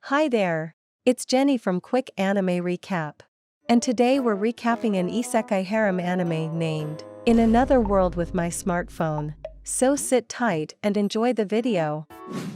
Hi there! It's Jenny from Quick Anime Recap. And today we're recapping an isekai harem anime named In Another World with My Smartphone. So sit tight and enjoy the video.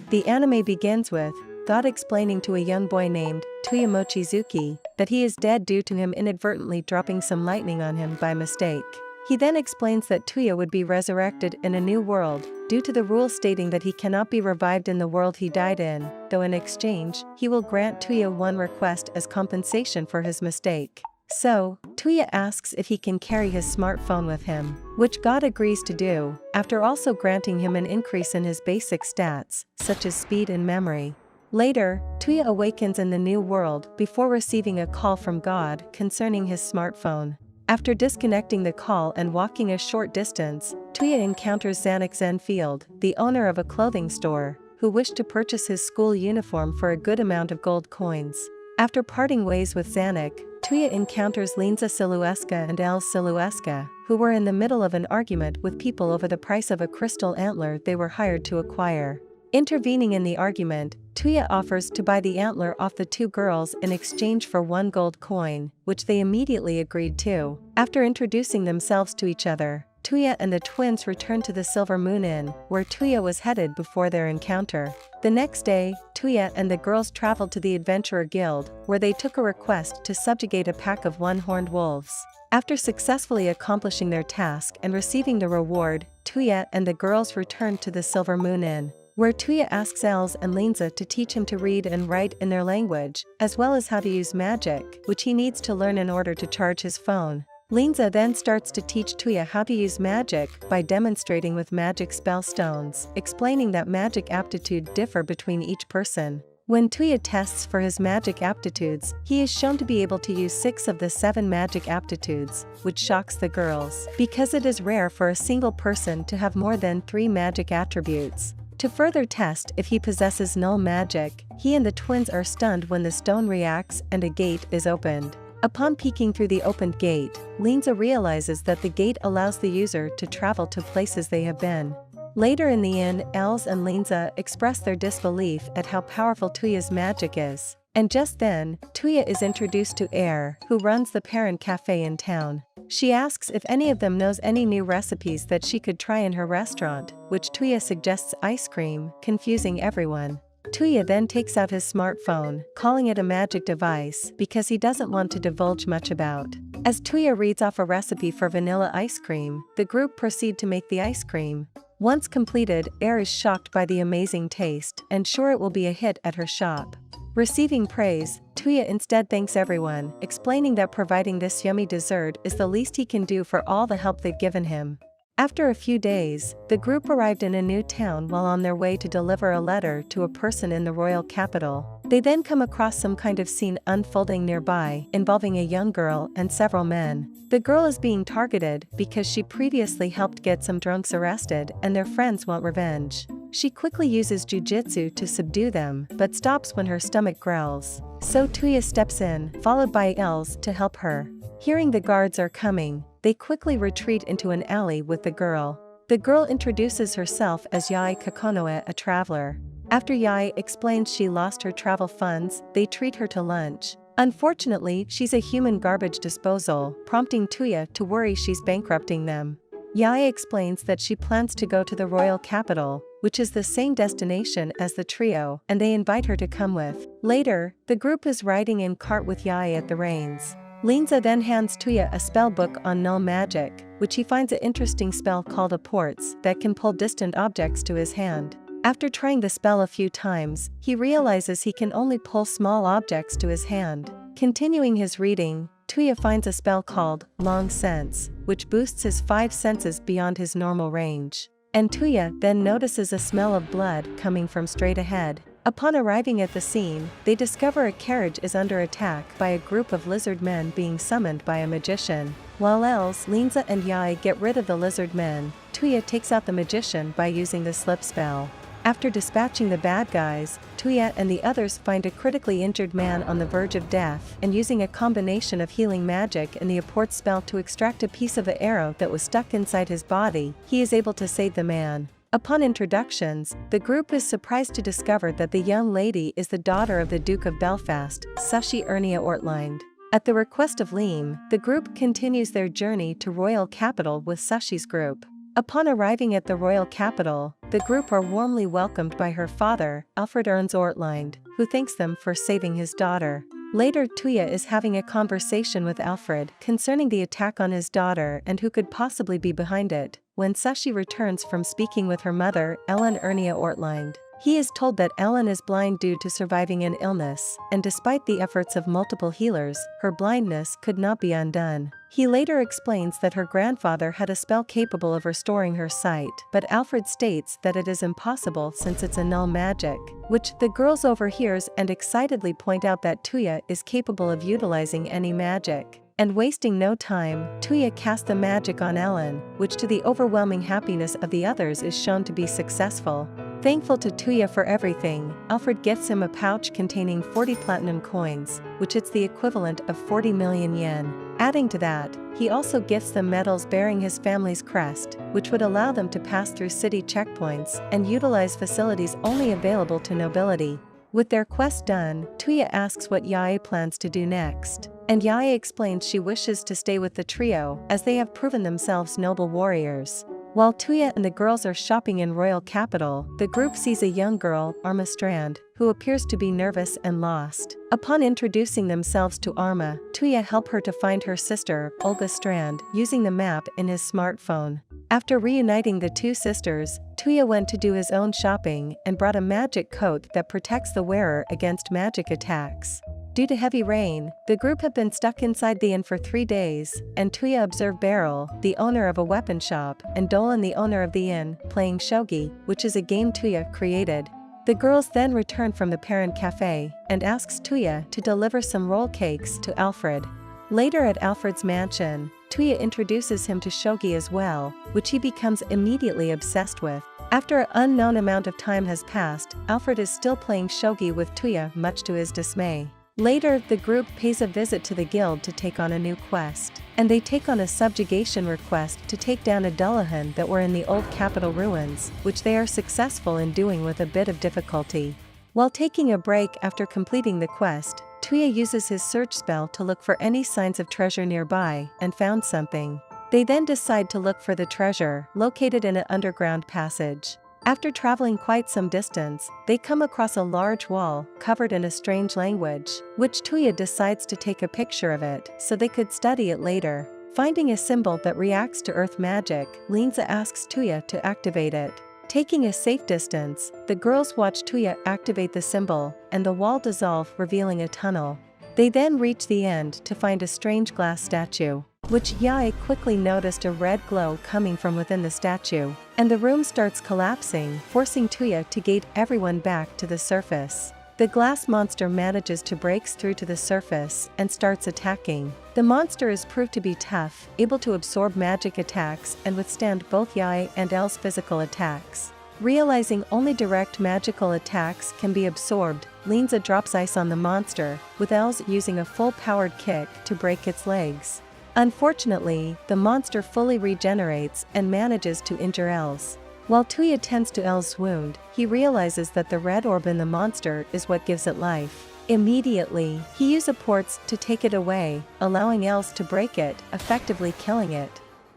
The anime begins with God explaining to a young boy named Tuya Mochizuki that he is dead due to him inadvertently dropping some lightning on him by mistake. He then explains that Tuya would be resurrected in a new world, due to the rule stating that he cannot be revived in the world he died in, though in exchange, he will grant Tuya one request as compensation for his mistake. So, Tuya asks if he can carry his smartphone with him, which God agrees to do, after also granting him an increase in his basic stats, such as speed and memory. Later, Tuya awakens in the new world before receiving a call from God concerning his smartphone. After disconnecting the call and walking a short distance, Tuya encounters Zanuck Zenfield, the owner of a clothing store, who wished to purchase his school uniform for a good amount of gold coins. After parting ways with Zanuck, Tuya encounters Linza Silueska and Els Silueska, who were in the middle of an argument with people over the price of a crystal antler they were hired to acquire. Intervening in the argument, Tuya offers to buy the antler off the two girls in exchange for one gold coin, which they immediately agreed to. After introducing themselves to each other, Tuya and the twins return to the Silver Moon Inn, where Tuya was headed before their encounter. The next day, Tuya and the girls traveled to the Adventurer Guild, where they took a request to subjugate a pack of one-horned wolves. After successfully accomplishing their task and receiving the reward, Tuya and the girls returned to the Silver Moon Inn, where Tuya asks Els and Linza to teach him to read and write in their language, as well as how to use magic, which he needs to learn in order to charge his phone. Linza then starts to teach Tuya how to use magic by demonstrating with magic spell stones, explaining that magic aptitude differ between each person. When Tuya tests for his magic aptitudes, he is shown to be able to use 6 of the 7 magic aptitudes, which shocks the girls, because it is rare for a single person to have more than 3 magic attributes. To further test if he possesses null magic, he and the twins are stunned when the stone reacts and a gate is opened. Upon peeking through the opened gate, Linza realizes that the gate allows the user to travel to places they have been. Later in the inn, Els and Linza express their disbelief at how powerful Tuya's magic is. And just then, Tuya is introduced to Air, who runs the parent cafe in town. She asks if any of them knows any new recipes that she could try in her restaurant, which Tuya suggests ice cream, confusing everyone. Tuya then takes out his smartphone, calling it a magic device because he doesn't want to divulge much about. As Tuya reads off a recipe for vanilla ice cream, the group proceed to make the ice cream. Once completed, Air is shocked by the amazing taste and sure it will be a hit at her shop. Receiving praise, Tuya instead thanks everyone, explaining that providing this yummy dessert is the least he can do for all the help they've given him. After a few days, the group arrived in a new town while on their way to deliver a letter to a person in the royal capital. They then come across some kind of scene unfolding nearby, involving a young girl and several men. The girl is being targeted because she previously helped get some drunks arrested and their friends want revenge. She quickly uses jujitsu to subdue them, but stops when her stomach growls. So Tuya steps in, followed by Els to help her. Hearing the guards are coming, they quickly retreat into an alley with the girl. The girl introduces herself as Yae Kakonoe, a traveler. After Yae explains she lost her travel funds, they treat her to lunch. Unfortunately, she's a human garbage disposal, prompting Tuya to worry she's bankrupting them. Yae explains that she plans to go to the royal capital, which is the same destination as the trio, and they invite her to come with. Later, the group is riding in cart with Yae at the reins. Linza then hands Tuya a spell book on null magic, which he finds an interesting spell called Apports that can pull distant objects to his hand. After trying the spell a few times, he realizes he can only pull small objects to his hand. Continuing his reading, Tuya finds a spell called Long Sense, which boosts his 5 senses beyond his normal range. And Tuya then notices a smell of blood coming from straight ahead. Upon arriving at the scene, they discover a carriage is under attack by a group of lizard men being summoned by a magician. While Els, Linza and Yae get rid of the lizard men, Tuya takes out the magician by using the slip spell. After dispatching the bad guys, Tuya and the others find a critically injured man on the verge of death and using a combination of healing magic and the Apport spell to extract a piece of an arrow that was stuck inside his body, he is able to save the man. Upon introductions, the group is surprised to discover that the young lady is the daughter of the Duke of Belfast, Sushi Ernia Ortlind. At the request of Liam, the group continues their journey to royal capital with Sushi's group. Upon arriving at the royal capital, the group are warmly welcomed by her father, Alfred Ernst Ortlind, who thanks them for saving his daughter. Later, Tuya is having a conversation with Alfred concerning the attack on his daughter and who could possibly be behind it, when Sushi returns from speaking with her mother, Ellen Ernia Ortlind. He is told that Ellen is blind due to surviving an illness, and despite the efforts of multiple healers, her blindness could not be undone. He later explains that her grandfather had a spell capable of restoring her sight, but Alfred states that it is impossible since it's a null magic, which the girls overhears and excitedly point out that Tuya is capable of utilizing any magic. And wasting no time, Tuya casts the magic on Ellen, which to the overwhelming happiness of the others is shown to be successful. Thankful to Tuya for everything, Alfred gifts him a pouch containing 40 platinum coins, which is the equivalent of 40 million yen. Adding to that, he also gifts them medals bearing his family's crest, which would allow them to pass through city checkpoints and utilize facilities only available to nobility. With their quest done, Tuya asks what Yae plans to do next, and Yae explains she wishes to stay with the trio as they have proven themselves noble warriors. While Tuya and the girls are shopping in royal capital, the group sees a young girl, Arma Strand, who appears to be nervous and lost. Upon introducing themselves to Arma, Tuya helps her to find her sister, Olga Strand, using the map in his smartphone. After reuniting the two sisters, Tuya went to do his own shopping and brought a magic coat that protects the wearer against magic attacks. Due to heavy rain, the group have been stuck inside the inn for 3 days, and Tuya observed Beryl, the owner of a weapon shop, and Dolan, the owner of the inn, playing shogi, which is a game Tuya created. The girls then return from the parent cafe, and asks Tuya to deliver some roll cakes to Alfred. Later at Alfred's mansion, Tuya introduces him to shogi as well, which he becomes immediately obsessed with. After an unknown amount of time has passed, Alfred is still playing shogi with Tuya, much to his dismay. Later, the group pays a visit to the guild to take on a new quest, and they take on a subjugation request to take down a Dullahan that were in the old capital ruins, which they are successful in doing with a bit of difficulty. While taking a break after completing the quest, Tuya uses his search spell to look for any signs of treasure nearby, and found something. They then decide to look for the treasure, located in an underground passage. After traveling quite some distance, they come across a large wall covered in a strange language, which Tuya decides to take a picture of it so they could study it later. Finding a symbol that reacts to earth magic, Linza asks Tuya to activate it. Taking a safe distance, the girls watch Tuya activate the symbol, and the wall dissolve, revealing a tunnel. They then reach the end to find a strange glass statue, which Yae quickly noticed a red glow coming from within the statue, and the room starts collapsing, forcing Tuya to gate everyone back to the surface. The glass monster manages to break through to the surface and starts attacking. The monster is proved to be tough, able to absorb magic attacks and withstand both Yae and Elle's physical attacks. Realizing only direct magical attacks can be absorbed, Linza drops ice on the monster, with Els using a full-powered kick to break its legs. Unfortunately, the monster fully regenerates and manages to injure Els. While Tuya tends to El's wound, he realizes that the red orb in the monster is what gives it life. Immediately, he uses ports to take it away, allowing Els to break it, effectively killing it.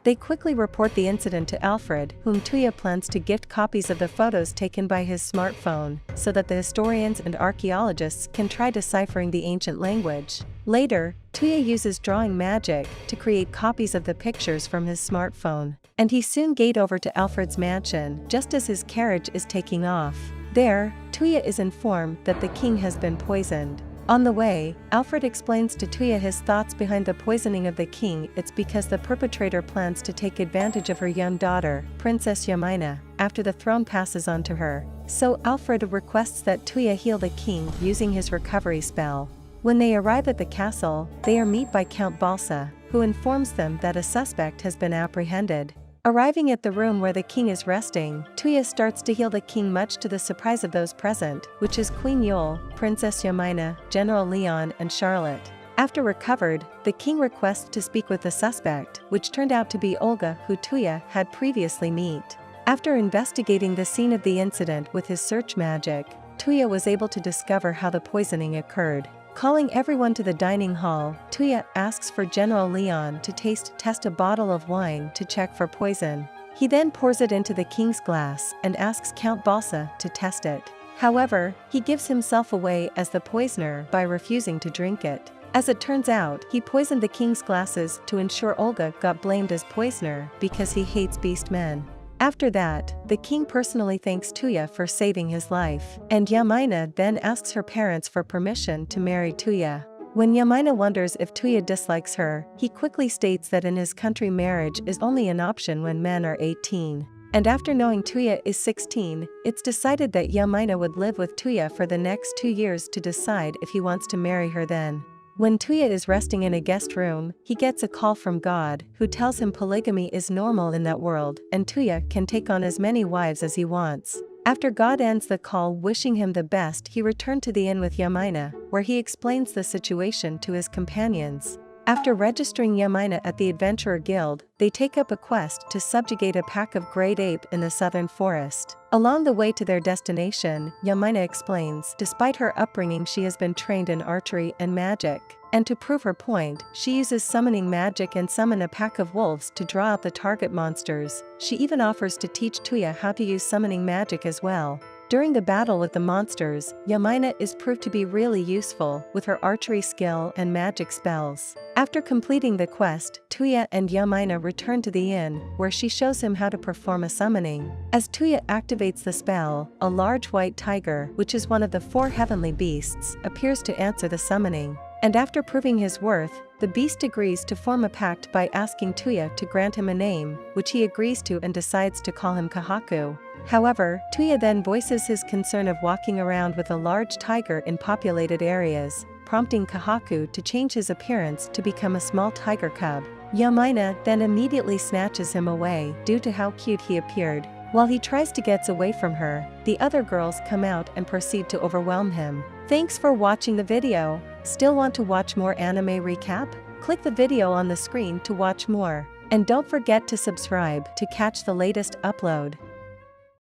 They quickly report the incident to Alfred, whom Tuya plans to gift copies of the photos taken by his smartphone, so that the historians and archaeologists can try deciphering the ancient language. Later, Tuya uses drawing magic to create copies of the pictures from his smartphone, and he soon gate over to Alfred's mansion just as his carriage is taking off. There, Tuya is informed that the king has been poisoned. On the way, Alfred explains to Tuya his thoughts behind the poisoning of the king. It's because the perpetrator plans to take advantage of her young daughter, Princess Yamina, after the throne passes on to her. So Alfred requests that Tuya heal the king using his recovery spell. When they arrive at the castle, they are met by Count Balsa, who informs them that a suspect has been apprehended. Arriving at the room where the king is resting, Tuya starts to heal the king much to the surprise of those present, which is Queen Yule, Princess Yamina, General Leon and Charlotte. After recovered, the king requests to speak with the suspect, which turned out to be Olga, who Tuya had previously met. After investigating the scene of the incident with his search magic, Tuya was able to discover how the poisoning occurred. Calling everyone to the dining hall, Tuya asks for General Leon to test a bottle of wine to check for poison. He then pours it into the king's glass and asks Count Balsa to test it. However, he gives himself away as the poisoner by refusing to drink it. As it turns out, he poisoned the king's glasses to ensure Olga got blamed as poisoner because he hates beast men. After that, the king personally thanks Tuya for saving his life, and Yamina then asks her parents for permission to marry Tuya. When Yamina wonders if Tuya dislikes her, he quickly states that in his country marriage is only an option when men are 18. And after knowing Tuya is 16, it's decided that Yamina would live with Tuya for the next 2 years to decide if he wants to marry her then. When Tuya is resting in a guest room, he gets a call from God, who tells him polygamy is normal in that world, and Tuya can take on as many wives as he wants. After God ends the call wishing him the best, he returned to the inn with Yamina, where he explains the situation to his companions. After registering Yamina at the Adventurer Guild, they take up a quest to subjugate a pack of great ape in the southern forest. Along the way to their destination, Yamina explains, despite her upbringing she has been trained in archery and magic. And to prove her point, she uses summoning magic and summon a pack of wolves to draw out the target monsters. She even offers to teach Tuya how to use summoning magic as well. During the battle with the monsters, Yamina is proved to be really useful with her archery skill and magic spells. After completing the quest, Tuya and Yamina return to the inn, where she shows him how to perform a summoning. As Tuya activates the spell, a large white tiger, which is one of the 4 heavenly beasts, appears to answer the summoning. And after proving his worth, the beast agrees to form a pact by asking Tuya to grant him a name, which he agrees to and decides to call him Kahaku. However, Tuya then voices his concern of walking around with a large tiger in populated areas, prompting Kahaku to change his appearance to become a small tiger cub. Yamina then immediately snatches him away due to how cute he appeared. While he tries to get away from her, the other girls come out and proceed to overwhelm him. Thanks for watching the video. Still want to watch more anime recap? Click the video on the screen to watch more. And don't forget to subscribe to catch the latest upload.